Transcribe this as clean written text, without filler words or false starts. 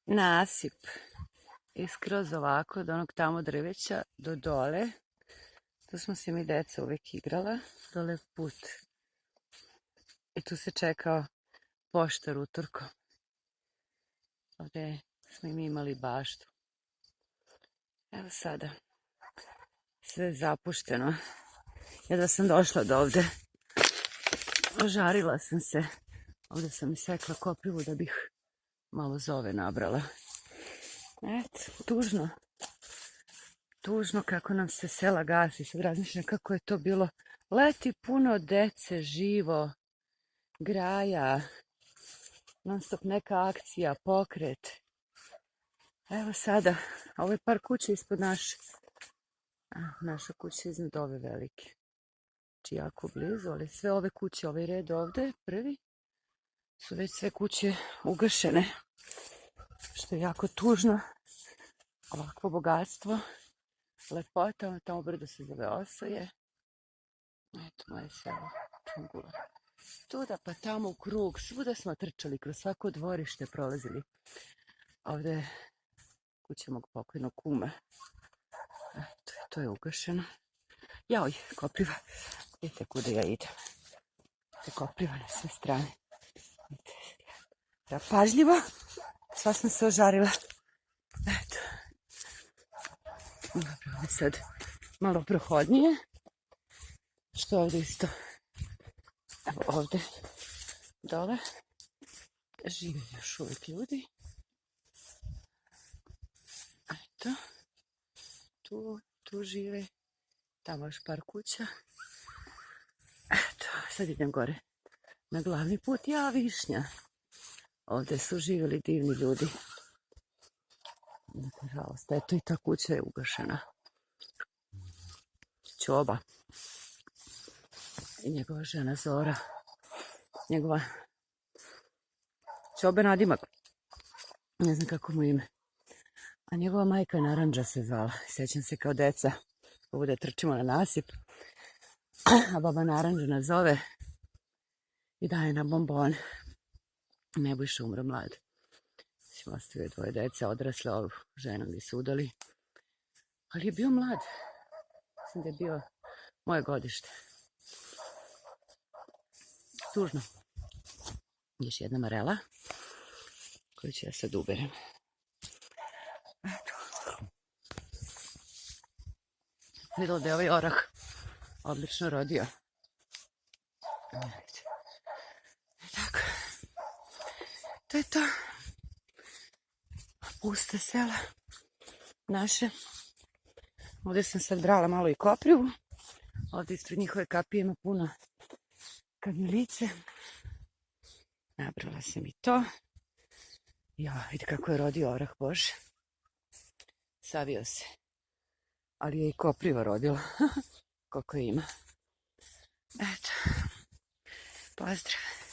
nasip iskroz ovako od onog tamo drveća do dole. Tu smo se mi deca uvijek igrala, dole put. I tu se čekao poštar utorkom. Ovdje smo mi imali baštu. Evo sada, sve zapušteno. Jedva sam došla do ovde. Ožarila sam se. Ovdje sam isekla koprivu da bih malo zove nabrala. Eto, tužno. Tužno kako nam se sela gasi. Sad razmišljam kako je to bilo. Leti puno dece, živo, graja, non stop neka akcija, pokret. Evo sada, ovo je par kuće ispod naše. Naša kuća je iznad ove velike. Znači jako blizu, ali sve ove kuće, ovaj red ovde, prvi, su već sve kuće ugašene. Što je jako tužno. Ovakvo bogatstvo, lepota, tamo brdo se zove Osoje. Eto moje selo, Čungula. Tuda pa tamo u krug, svuda smo trčali, kroz svako dvorište prolazili. Ovdje je kuća mog pokojnog kuma. Eto, to je ugašeno. Jaoj, kopriva. Vidite kuda ja idem. Vidite kopriva na sve strane. Da, pažljivo. Sva sam se ožarila. Eto. Dobro, ovdje sad malo prohodnije. Što ovdje isto? Evo ovdje dole žive još uvijek ljudi. Eto. Tu žive. Tamo još par kuća. Eto, sad idem gore na glavni put. Ja, Višnja. Ovdje su živjeli divni ljudi. Nažalost, eto i ta kuća je ugašena. Ćoba. I njegova žena Zora. Njegova Ćobe nadimak. Ne znam kako mu ime. A njegova majka Naranđa se zvala. Sjećam se kao deca. Ovdje trčimo na nasip. A baba Naranđa nas zove i daje nam bombone. Nebojša umro mlad. Ostavio dvoje dece, odrasle, ovu ženu mi su udali. Ali je bio mlad. Mislim da je bio moje godište. Tužno. Još jedna marela koju ću ja sad uberem. Eto. Vidjela da je ovaj orah odlično rodio. Tako. To je to. Puste sela naše. Ovdje sam sad brala malo i koprivu. Ovdje ispred njihove kapije ima puno kamilice. Nabrala sam i to. Ja, vidi kako je rodio orah, Bože. Savio se. Ali je i kopriva rodila. Koliko ima. Eto. Pozdrav.